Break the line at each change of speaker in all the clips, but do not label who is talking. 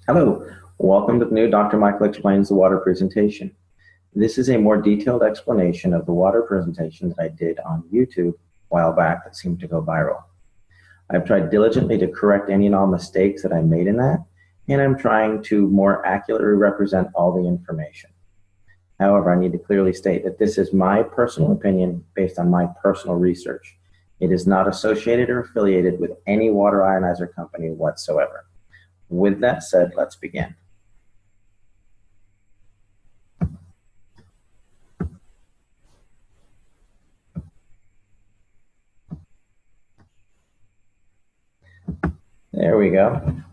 Hello, welcome to the new Dr. Michael Explains the Water presentation. This is a more detailed explanation of the water presentation that I did on YouTube a while back that seemed to go viral. I've tried diligently to correct any and all mistakes that I made in that, and I'm trying to more accurately represent all the information. However, I need to clearly state that this is my personal opinion based on my personal research. It is not associated or affiliated with any water ionizer company whatsoever. With that said, let's begin. There we go.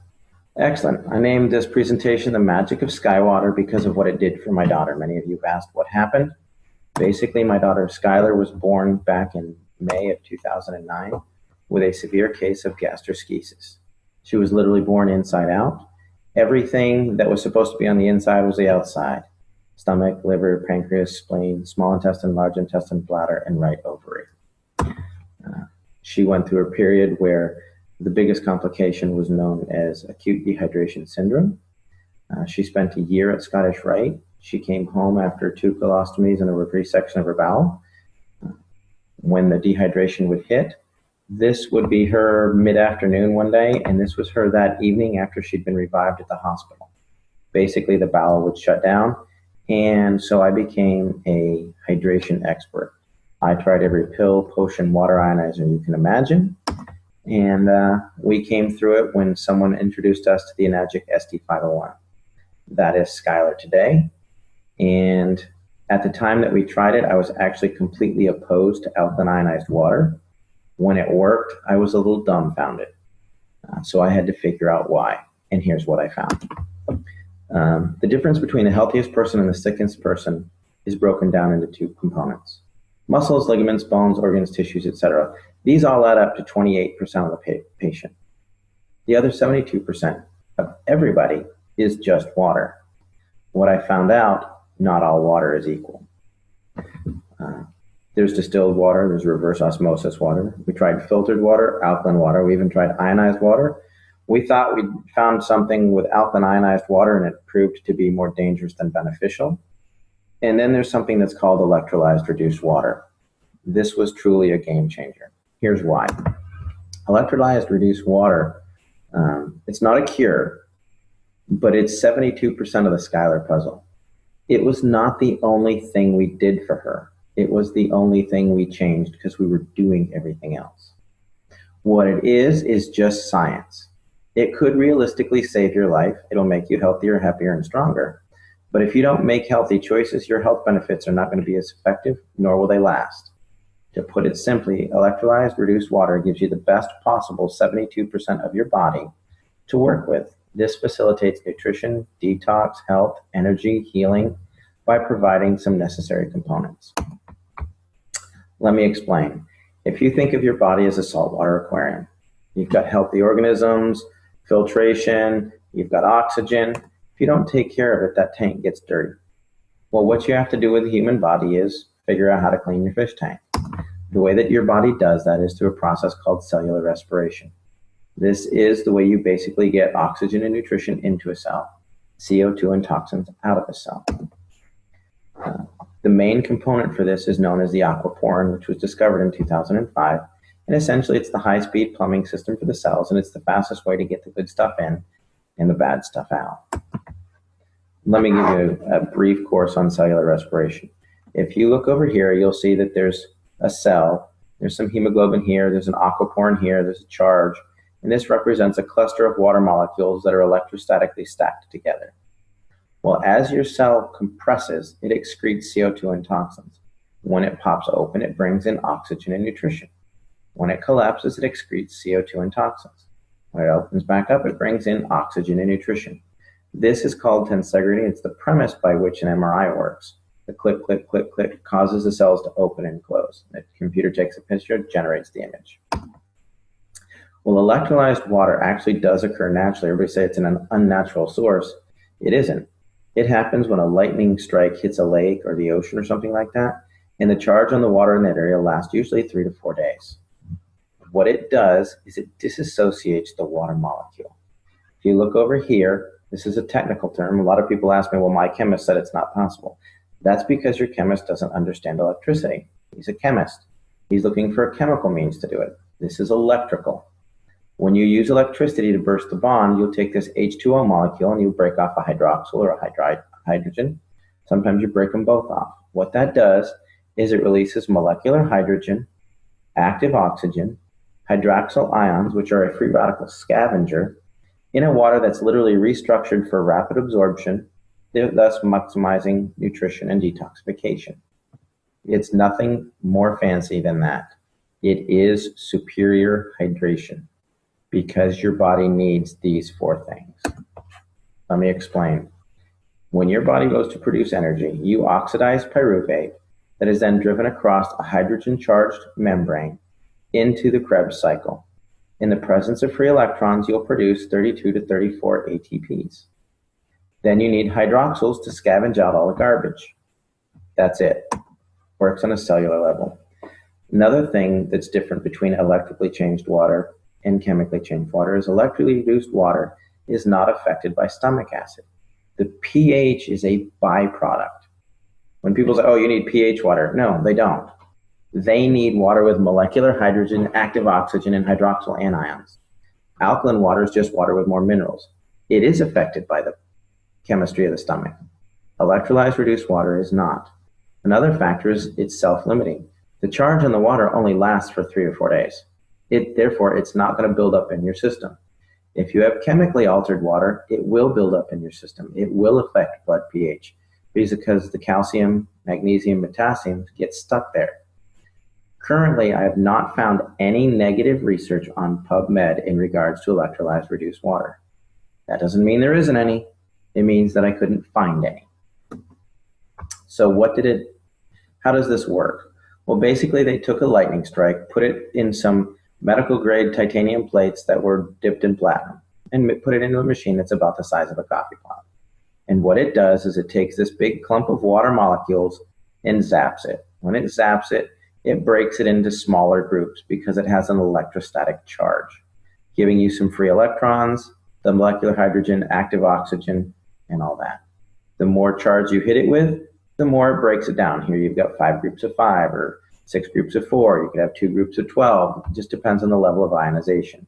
Excellent. I named this presentation The Magic of Skywater because of what it did for my daughter. Many of you have asked what happened. Basically, my daughter Skylar was born back in May of 2009 with a severe case of gastroschisis. She was literally born inside out. Everything that was supposed to be on the inside was the outside. Stomach, liver, pancreas, spleen, small intestine, large intestine, bladder, and right ovary. She went through a period where the biggest complication was known as acute dehydration syndrome. She spent a year at Scottish Rite. She came home after 2 colostomies and a resection of her bowel. When the dehydration would hit, this would be her mid-afternoon one day, and this was her that evening after she'd been revived at the hospital. Basically, the bowel would shut down, and so I became a hydration expert. I tried every pill, potion, water ionizer you can imagine, and we came through it when someone introduced us to the Enagic SD501. That is Skylar today, and at the time that we tried it, I was actually completely opposed to alkaline ionized water. When it worked, I was a little dumbfounded. So I had to figure out why, and here's what I found. The difference between the healthiest person and the sickest person is broken down into 2 components. Muscles, ligaments, bones, organs, tissues, etc. These all add up to 28% of the patient. The other 72% of everybody is just water. What I found out, not all water is equal. There's distilled water, there's reverse osmosis water. We tried filtered water, alkaline water, we even tried ionized water. We thought we'd found something with alkaline ionized water and it proved to be more dangerous than beneficial. And then there's something that's called electrolyzed reduced water. This was truly a game changer. Here's why. Electrolyzed reduced water, it's not a cure, but it's 72% of the Skylar puzzle. It was not the only thing we did for her. It was the only thing we changed because we were doing everything else. What it is just science. It could realistically save your life. It'll make you healthier, happier, and stronger. But if you don't make healthy choices, your health benefits are not going to be as effective, nor will they last. To put it simply, electrolyzed reduced water gives you the best possible 72% of your body to work with. This facilitates nutrition, detox, health, energy, healing by providing some necessary components. Let me explain. If you think of your body as a saltwater aquarium, you've got healthy organisms, filtration, you've got oxygen. If you don't take care of it, that tank gets dirty. Well, what you have to do with the human body is figure out how to clean your fish tank. The way that your body does that is through a process called cellular respiration. This is the way you basically get oxygen and nutrition into a cell, CO2 and toxins out of a cell. The main component for this is known as the aquaporin, which was discovered in 2005. And essentially, it's the high-speed plumbing system for the cells, and it's the fastest way to get the good stuff in and the bad stuff out. Let me give you a brief course on cellular respiration. If you look over here, you'll see that there's a cell. There's some hemoglobin here. There's an aquaporin here. There's a charge. And this represents a cluster of water molecules that are electrostatically stacked together. Well, as your cell compresses, it excretes CO2 and toxins. When it pops open, it brings in oxygen and nutrition. When it collapses, it excretes CO2 and toxins. When it opens back up, it brings in oxygen and nutrition. This is called tensegrity. It's the premise by which an MRI works. The click, click, click, click causes the cells to open and close. The computer takes a picture, generates the image. Well, electrolyzed water actually does occur naturally. Everybody say it's an unnatural source. It isn't. It happens when a lightning strike hits a lake or the ocean or something like that, and the charge on the water in that area lasts usually 3 to 4 days. What it does is it disassociates the water molecule. If you look over here, This is a technical term. A lot of people ask me, well, my chemist said it's not possible. That's because your chemist doesn't understand electricity. He's a chemist. He's looking for a chemical means to do it. This is electrical. When you use electricity to burst the bond, you'll take this H2O molecule and you break off a hydroxyl or a hydrogen. Sometimes you break them both off. What that does is it releases molecular hydrogen, active oxygen, hydroxyl ions, which are a free radical scavenger, in a water that's literally restructured for rapid absorption, thus maximizing nutrition and detoxification. It's nothing more fancy than that. It is superior hydration because your body needs these four things. Let me explain. When your body goes to produce energy, you oxidize pyruvate that is then driven across a hydrogen-charged membrane into the Krebs cycle. In the presence of free electrons, you'll produce 32 to 34 ATPs. Then you need hydroxyls to scavenge out all the garbage. That's it. Works on a cellular level. Another thing that's different between electrically changed water and chemically changed water is electrically reduced water is not affected by stomach acid. The pH is a byproduct. When people say, oh, you need pH water, no, they don't. They need water with molecular hydrogen, active oxygen, and hydroxyl anions. Alkaline water is just water with more minerals. It is affected by the chemistry of the stomach. Electrolyzed reduced water is not. Another factor is it's self-limiting. The charge on the water only lasts for 3 or 4 days. Therefore, it's not going to build up in your system. If you have chemically altered water, it will build up in your system. It will affect blood pH because the calcium, magnesium, potassium get stuck there. Currently, I have not found any negative research on PubMed in regards to electrolyzed reduced water. That doesn't mean there isn't any. It means that I couldn't find any. So how does this work? Well, basically they took a lightning strike, put it in some medical grade titanium plates that were dipped in platinum and put it into a machine that's about the size of a coffee pot. And what it does is it takes this big clump of water molecules and zaps it. When it zaps it, it breaks it into smaller groups because it has an electrostatic charge, giving you some free electrons, the molecular hydrogen, active oxygen, and all that. The more charge you hit it with, the more it breaks it down. Here you've got 5 groups of 5 or 6 groups of 4. You could have 2 groups of 12. It just depends on the level of ionization.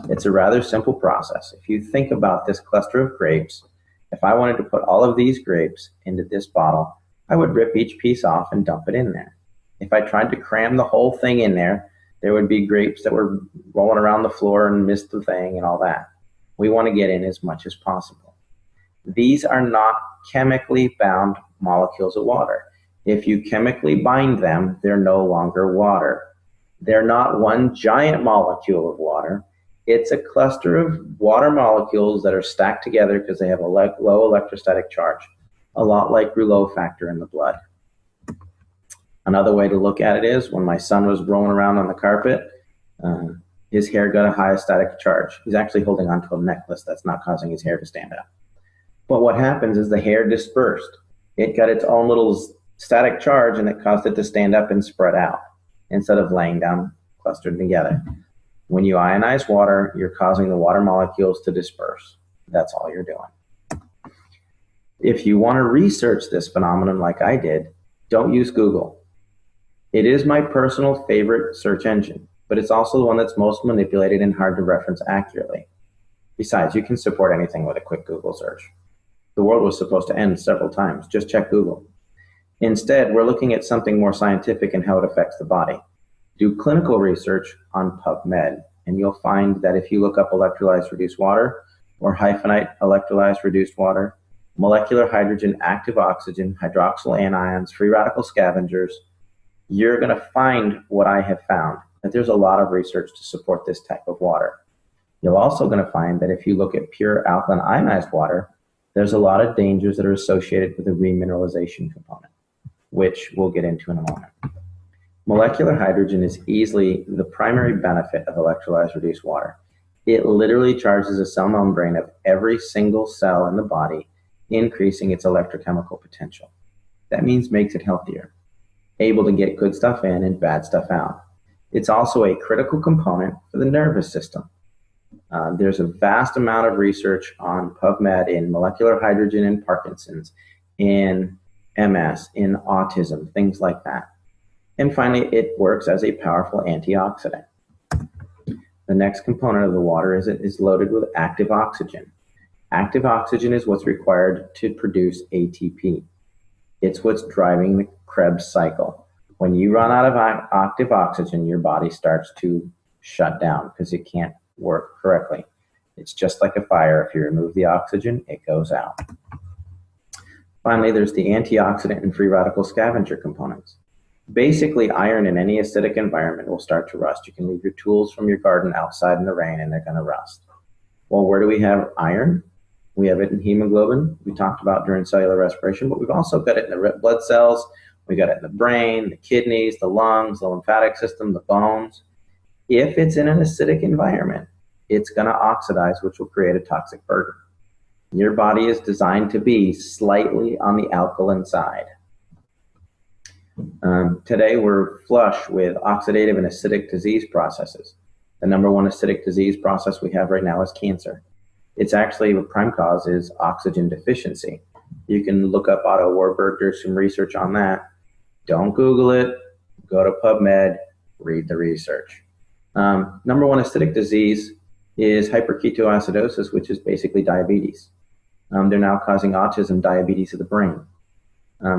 It's a rather simple process. If you think about this cluster of grapes, if I wanted to put all of these grapes into this bottle, I would rip each piece off and dump it in there. If I tried to cram the whole thing in there, there would be grapes that were rolling around the floor and missed the thing and all that. We want to get in as much as possible. These are not chemically bound molecules of water. If you chemically bind them, they're no longer water. They're not one giant molecule of water. It's a cluster of water molecules that are stacked together because they have a low electrostatic charge, a lot like Rouleau factor in the blood. Another way to look at it is when my son was rolling around on the carpet, his hair got a high static charge. He's actually holding onto a necklace that's not causing his hair to stand up. But what happens is the hair dispersed. It got its own little static charge and it caused it to stand up and spread out instead of laying down clustered together. When you ionize water, you're causing the water molecules to disperse. That's all you're doing. If you want to research this phenomenon like I did, don't use Google. It is my personal favorite search engine, but it's also the one that's most manipulated and hard to reference accurately. Besides, you can support anything with a quick Google search. The world was supposed to end several times. Just check Google. Instead, we're looking at something more scientific and how it affects the body. Do clinical research on PubMed, and you'll find that if you look up electrolyzed reduced water or hyphenate electrolyzed reduced water, molecular hydrogen, active oxygen, hydroxyl anions, free radical scavengers, you're going to find what I have found, that there's a lot of research to support this type of water. You're also going to find that if you look at pure alkaline ionized water, there's a lot of dangers that are associated with the remineralization component, which we'll get into in a moment. Molecular hydrogen is easily the primary benefit of electrolyzed reduced water. It literally charges a cell membrane of every single cell in the body, increasing its electrochemical potential. That means makes it healthier, able to get good stuff in and bad stuff out. It's also a critical component for the nervous system. There's a vast amount of research on PubMed in molecular hydrogen in Parkinson's, in MS, in autism, things like that. And finally, it works as a powerful antioxidant. The next component of the water is it is loaded with active oxygen. Active oxygen is what's required to produce ATP. It's what's driving the Krebs cycle. When you run out of active oxygen, your body starts to shut down because it can't work correctly. It's just like a fire. If you remove the oxygen, it goes out. Finally, there's the antioxidant and free radical scavenger components. Basically, iron in any acidic environment will start to rust. You can leave your tools from your garden outside in the rain and they're going to rust. Well, where do we have iron? We have it in hemoglobin, we talked about during cellular respiration, but we've also got it in the red blood cells. We got it in the brain, the kidneys, the lungs, the lymphatic system, the bones. If it's in an acidic environment, it's going to oxidize, which will create a toxic burden. Your body is designed to be slightly on the alkaline side. Today, we're flush with oxidative and acidic disease processes. The number one acidic disease process we have right now is cancer. It's actually, the prime cause is oxygen deficiency. You can look up Otto Warburg, there's some research on that. Don't Google it, go to PubMed, read the research. Number one acidic disease is hyperketoacidosis, which is basically diabetes. They're now causing autism, diabetes of the brain.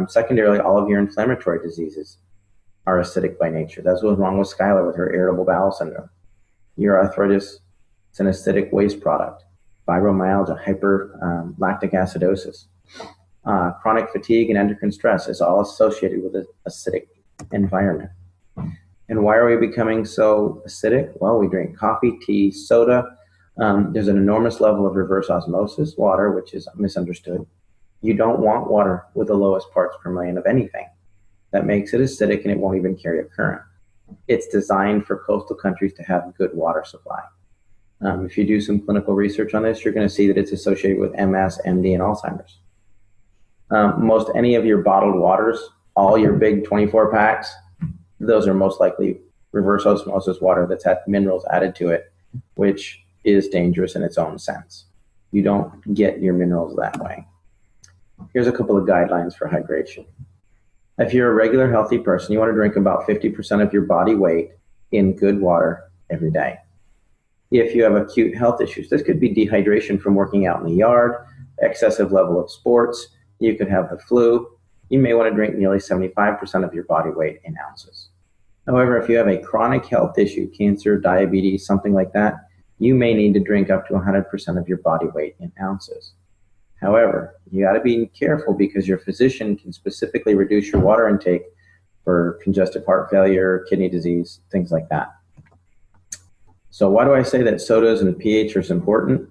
Secondarily, all of your inflammatory diseases are acidic by nature. That's what's wrong with Skylar with her irritable bowel syndrome. Your arthritis, it's an acidic waste product. Fibromyalgia, hyperlactic acidosis. Chronic fatigue and endocrine stress is all associated with an acidic environment. And why are we becoming so acidic? Well, we drink coffee, tea, soda. There's an enormous level of reverse osmosis, water, which is misunderstood. You don't want water with the lowest parts per million of anything. That makes it acidic and it won't even carry a current. It's designed for coastal countries to have good water supply. If you do some clinical research on this, you're going to see that it's associated with MS, MD, and Alzheimer's. Most any of your bottled waters, all your big 24 packs, those are most likely reverse osmosis water that's had minerals added to it, which is dangerous in its own sense. You don't get your minerals that way. Here's a couple of guidelines for hydration. If you're a regular healthy person, you want to drink about 50% of your body weight in good water every day. If you have acute health issues, this could be dehydration from working out in the yard, excessive level of sports, you could have the flu. You may want to drink nearly 75% of your body weight in ounces. However, if you have a chronic health issue, cancer, diabetes, something like that, you may need to drink up to 100% of your body weight in ounces. However, you got to be careful because your physician can specifically reduce your water intake for congestive heart failure, kidney disease, things like that. So why do I say that sodas and pH are important?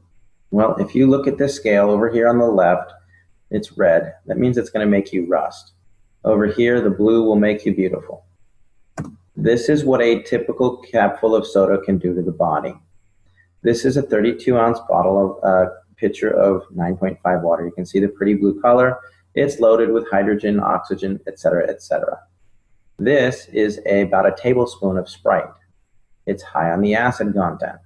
Well, if you look at this scale over here on the left, it's red. That means it's going to make you rust. Over here, the blue will make you beautiful. This is what a typical capful of soda can do to the body. This is a 32-ounce bottle of pitcher of 9.5 water. You can see the pretty blue color. It's loaded with hydrogen, oxygen, etc., etc. This is about a tablespoon of Sprite. It's high on the acid content.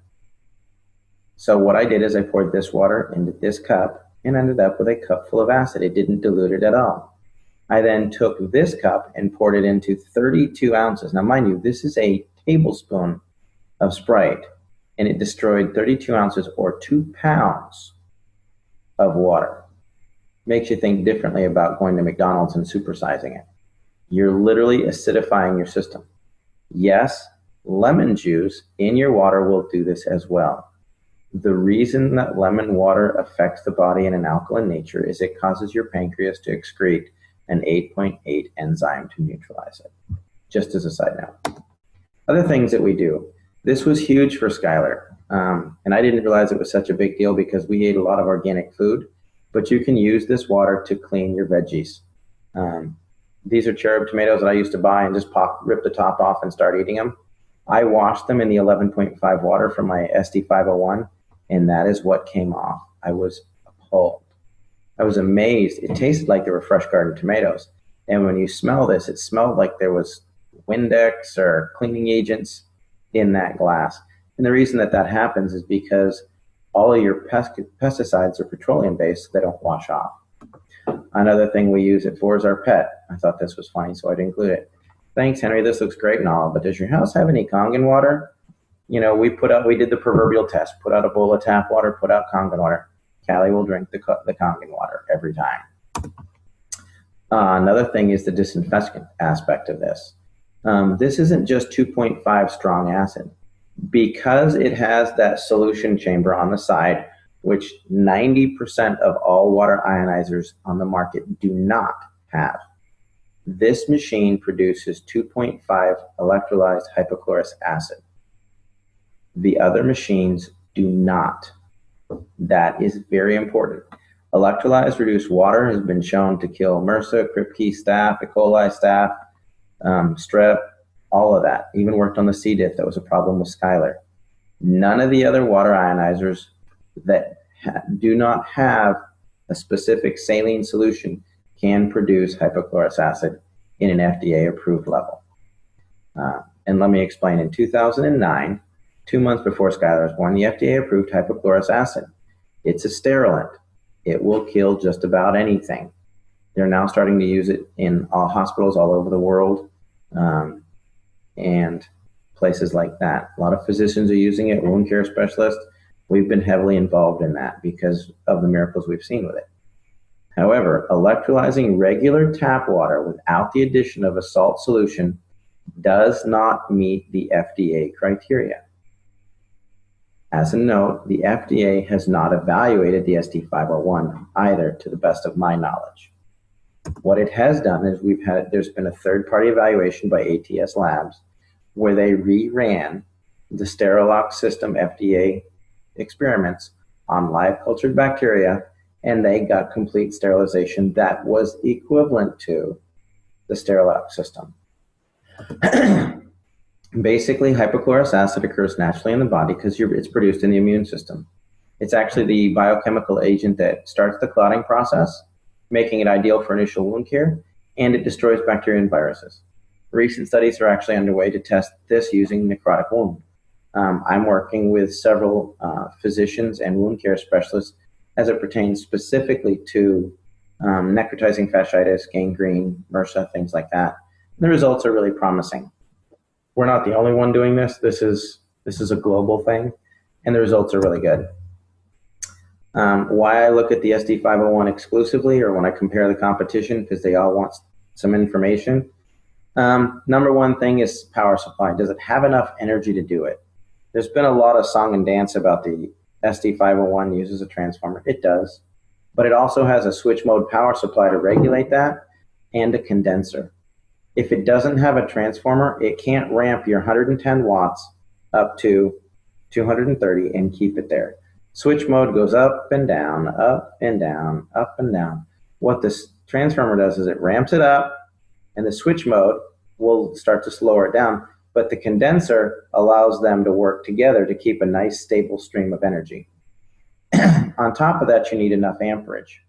So what I did is I poured this water into this cup and ended up with a cup full of acid. It didn't dilute it at all. I then took this cup and poured it into 32 ounces. Now, mind you, this is a tablespoon of Sprite, and it destroyed 32 ounces or 2 pounds of water. Makes you think differently about going to McDonald's and supersizing it. You're literally acidifying your system. Yes, lemon juice in your water will do this as well. The reason that lemon water affects the body in an alkaline nature is it causes your pancreas to excrete an 8.8 enzyme to neutralize it. Just as a side note. Other things that we do. This was huge for Skylar. And I didn't realize it was such a big deal because we ate a lot of organic food, but you can use this water to clean your veggies. These are cherub tomatoes that I used to buy and just rip the top off and start eating them. I washed them in the 11.5 water from my SD501, and that is what came off. I was appalled. I was amazed. It tasted like they were fresh garden tomatoes. And when you smell this, it smelled like there was Windex or cleaning agents in that glass. And the reason that that happens is because all of your pesticides are petroleum-based, so they don't wash off. Another thing we use it for is our pet. I thought this was funny, so I'd include it. Thanks, Henry. This looks great and all, but does your house have any Kangen water? We did the proverbial test. Put out a bowl of tap water, put out Kangen water. Callie will drink the Kangen water every time. Another thing is the disinfectant aspect of this. This isn't just 2.5 strong acid. Because it has that solution chamber on the side, which 90% of all water ionizers on the market do not have. This machine produces 2.5 electrolyzed hypochlorous acid. The other machines do not. That is very important. Electrolyzed reduced water has been shown to kill MRSA, Kripke staph, E. coli staph, strep, all of that. Even worked on the C. diff. That was a problem with Skylar. None of the other water ionizers that do not have a specific saline solution can produce hypochlorous acid in an FDA-approved level. And let me explain. In 2009, 2 months before Skylar was born, the FDA approved hypochlorous acid. It's a sterilant. It will kill just about anything. They're now starting to use it in all hospitals all over the world. And places like that. A lot of physicians are using it, wound care specialists. We've been heavily involved in that because of the miracles we've seen with it. However, electrolyzing regular tap water without the addition of a salt solution does not meet the FDA criteria. As a note, the FDA has not evaluated the SD501 either, to the best of my knowledge. What it has done is there's been a third-party evaluation by ATS Labs where they reran the Sterilox system FDA experiments on live cultured bacteria, and they got complete sterilization that was equivalent to the Sterilox system. Basically, hypochlorous acid occurs naturally in the body because it's produced in the immune system. It's actually the biochemical agent that starts the clotting process, making it ideal for initial wound care, and it destroys bacteria and viruses. Recent studies are actually underway to test this using necrotic wound. I'm working with several physicians and wound care specialists as it pertains specifically to necrotizing fasciitis, gangrene, MRSA, things like that. And the results are really promising. We're not the only one doing this. This is a global thing, and the results are really good. Why I look at the SD501 exclusively, or when I compare the competition, because they all want some information. Number one thing is power supply. Does it have enough energy to do it? There's been a lot of song and dance about the SD501 uses a transformer. It does, but it also has a switch mode power supply to regulate that and a condenser. If it doesn't have a transformer, it can't ramp your 110 watts up to 230 and keep it there. Switch mode goes up and down, up and down, up and down. What this transformer does is it ramps it up, and the switch mode will start to slow it down, but the condenser allows them to work together to keep a nice stable stream of energy. On top of that, you need enough amperage.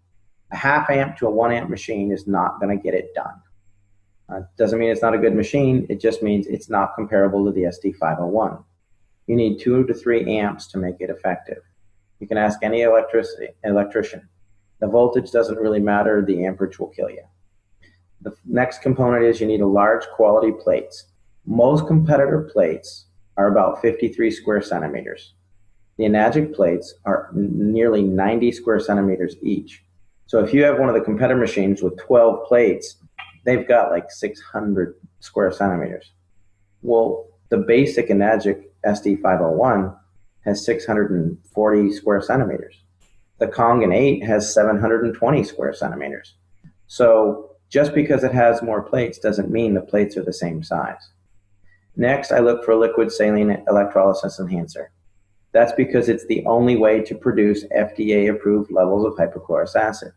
A half amp to a 1 amp machine is not going to get it done. Doesn't mean it's not a good machine, it just means it's not comparable to the SD501. You need 2 to 3 amps to make it effective. You can ask any electrician. The voltage doesn't really matter, the amperage will kill you. The next component is you need a large quality plates. Most competitor plates are about 53 square centimeters. The Enagic plates are nearly 90 square centimeters each. So if you have one of the competitor machines with 12 plates, they've got like 600 square centimeters. Well, the basic Enagic SD501 has 640 square centimeters. The Kangen 8 has 720 square centimeters. So just because it has more plates doesn't mean the plates are the same size. Next, I look for a liquid saline electrolysis enhancer. That's because it's the only way to produce FDA-approved levels of hypochlorous acid.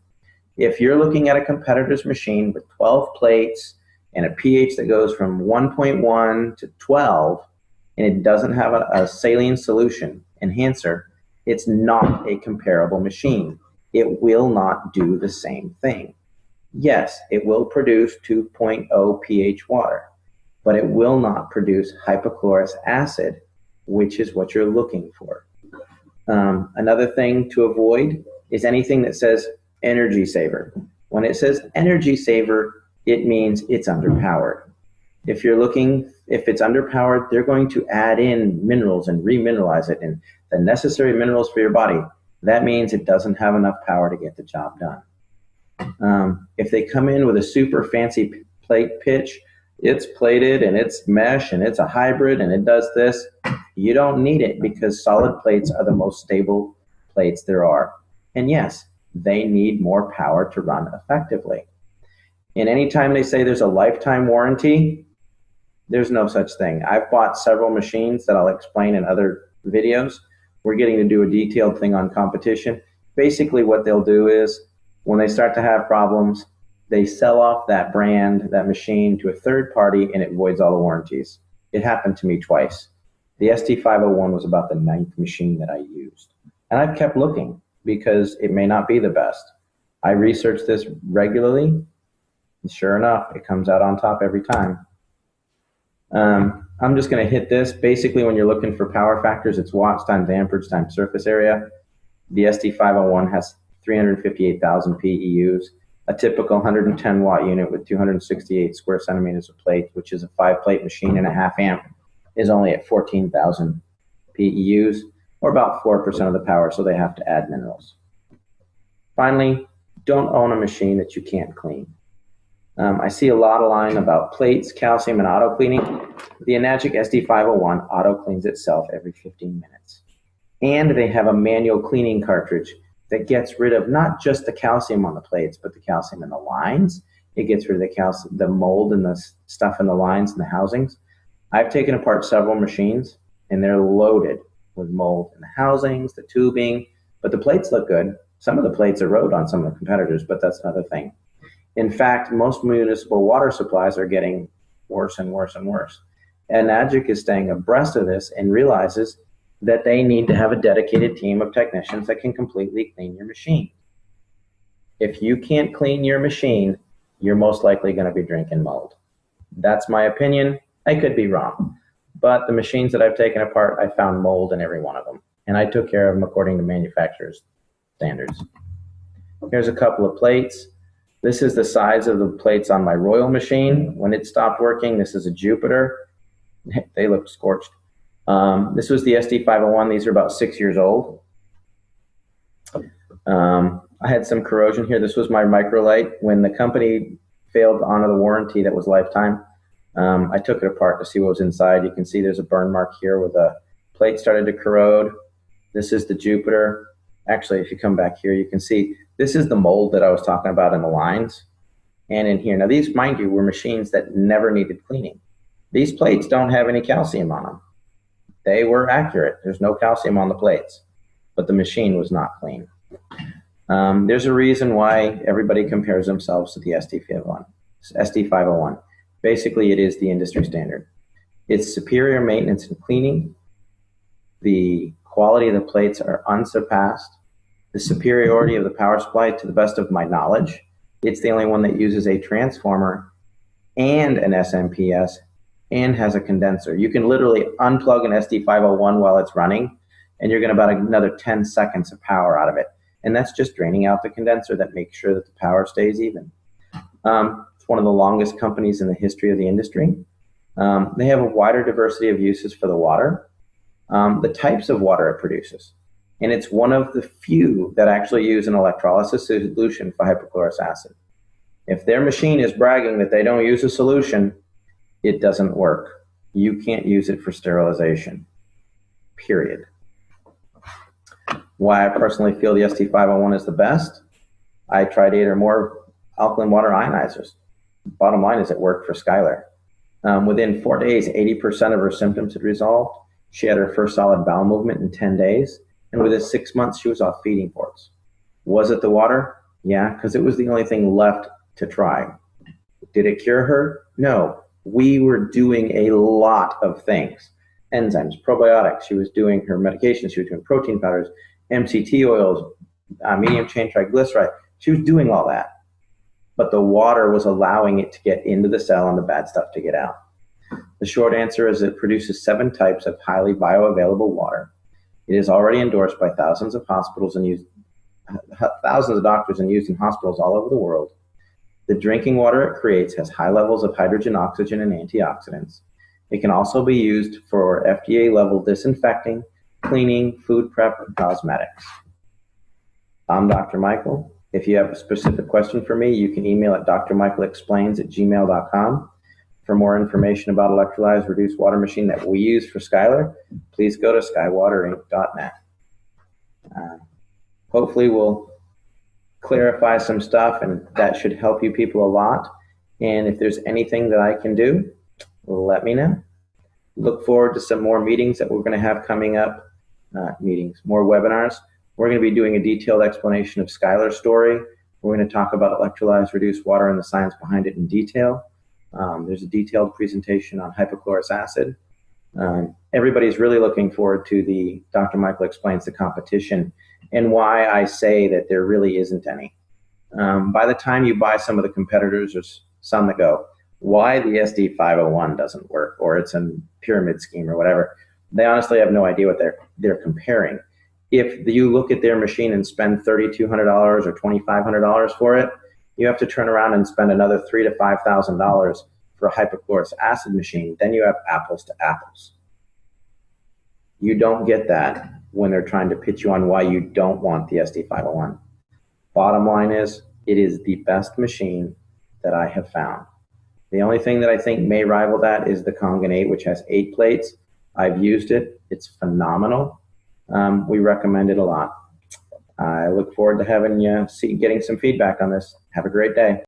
If you're looking at a competitor's machine with 12 plates and a pH that goes from 1.1 to 12, and it doesn't have a saline solution enhancer, it's not a comparable machine. It will not do the same thing. Yes, it will produce 2.0 pH water, but it will not produce hypochlorous acid which is what you're looking for. Another thing to avoid is anything that says energy saver. When it says energy saver, it means it's underpowered. If it's underpowered, they're going to add in minerals and remineralize it, and the necessary minerals for your body. That means it doesn't have enough power to get the job done. If they come in with a super fancy plate pitch, it's plated and it's mesh and it's a hybrid and it does this, you don't need it, because solid plates are the most stable plates there are. And yes, they need more power to run effectively. And anytime they say there's a lifetime warranty, there's no such thing. I've bought several machines that I'll explain in other videos. We're getting to do a detailed thing on competition. Basically what they'll do is when they start to have problems, they sell off that brand, that machine, to a third party, and it voids all the warranties. It happened to me twice. The ST501 was about the 9th machine that I used. And I've kept looking because it may not be the best. I research this regularly, and sure enough, it comes out on top every time. I'm just going to hit this. Basically, when you're looking for power factors, it's watts times amperage times surface area. The ST501 has 358,000 PEUs. A typical 110 watt unit with 268 square centimeters of plate, which is a 5-plate machine and a half amp, is only at 14,000 PEUs, or about 4% of the power, so they have to add minerals. Finally, don't own a machine that you can't clean. I see a lot of line about plates, calcium, and auto cleaning. The Enagic SD501 auto cleans itself every 15 minutes. And they have a manual cleaning cartridge that gets rid of not just the calcium on the plates, but the calcium in the lines. It gets rid of the calcium, the mold and the stuff in the lines and the housings. I've taken apart several machines, and they're loaded with mold in the housings, the tubing, but the plates look good. Some of the plates erode on some of the competitors, but that's another thing. In fact, most municipal water supplies are getting worse and worse and worse. And Enagic is staying abreast of this and realizes that they need to have a dedicated team of technicians that can completely clean your machine. If you can't clean your machine, you're most likely going to be drinking mold. That's my opinion. I could be wrong. But the machines that I've taken apart, I found mold in every one of them. And I took care of them according to manufacturer's standards. Here's a couple of plates. This is the size of the plates on my Royal machine. When it stopped working, this is a Jupiter. They look scorched. This was the SD501. These are about 6 years old. I had some corrosion here. This was my microlite. When the company failed to honor the warranty that was lifetime, I took it apart to see what was inside. You can see there's a burn mark here where the plate started to corrode. This is the Jupiter. Actually, if you come back here, you can see this is the mold that I was talking about in the lines and in here. Now, these, mind you, were machines that never needed cleaning. These plates don't have any calcium on them. They were accurate. There's no calcium on the plates, but the machine was not clean. There's a reason why everybody compares themselves to the SD501. Basically, it is the industry standard. It's superior maintenance and cleaning. The quality of the plates are unsurpassed. The superiority of the power supply, to the best of my knowledge, it's the only one that uses a transformer and an SMPS and has a condenser. You can literally unplug an SD501 while it's running, and you're going to about another 10 seconds of power out of it. And that's just draining out the condenser that makes sure that the power stays even. It's one of the longest companies in the history of the industry. They have a wider diversity of uses for the water, the types of water it produces. And it's one of the few that actually use an electrolysis solution for hypochlorous acid. If their machine is bragging that they don't use a solution, it doesn't work. You can't use it for sterilization, period. Why I personally feel the ST501 is the best, I tried 8 or more alkaline water ionizers. Bottom line is it worked for Skylar. Within 4 days, 80% of her symptoms had resolved. She had her first solid bowel movement in 10 days. And within 6 months, she was off feeding ports. Was it the water? Yeah, because it was the only thing left to try. Did it cure her? No. We were doing a lot of things. Enzymes, probiotics. She was doing her medications. She was doing protein powders, MCT oils, medium chain triglyceride. She was doing all that. But the water was allowing it to get into the cell and the bad stuff to get out. The short answer is it produces 7 types of highly bioavailable water. It is already endorsed by thousands of hospitals and used thousands of doctors and used in hospitals all over the world. The drinking water it creates has high levels of hydrogen, oxygen, and antioxidants. It can also be used for FDA-level disinfecting, cleaning, food prep, and cosmetics. I'm Dr. Michael. If you have a specific question for me, you can email at drmichaelexplains@gmail.com. For more information about Electrolyzed reduced water machine that we use for Skylar, please go to skywaterinc.net. Hopefully we'll clarify some stuff, and that should help you people a lot. And if there's anything that I can do, let me know. Look forward to some more meetings that we're going to have coming up, more webinars. We're going to be doing a detailed explanation of Skylar's story. We're going to talk about electrolyzed reduced water and the science behind it in detail. There's a detailed presentation on hypochlorous acid. Everybody's really looking forward to the Dr. Michael Explains the competition and why I say that there really isn't any. By the time you buy some of the competitors, there's some that go, why the SD501 doesn't work, or it's a pyramid scheme or whatever. They honestly have no idea what they're comparing. If you look at their machine and spend $3,200 or $2,500 for it, you have to turn around and spend another $3,000 to $5,000 for a hypochlorous acid machine. Then you have apples to apples. You don't get that when they're trying to pitch you on why you don't want the SD501. Bottom line is, it is the best machine that I have found. The only thing that I think may rival that is the Kangen 8, which has 8 plates. I've used it. It's phenomenal. We recommend it a lot. I look forward to having you getting some feedback on this. Have a great day.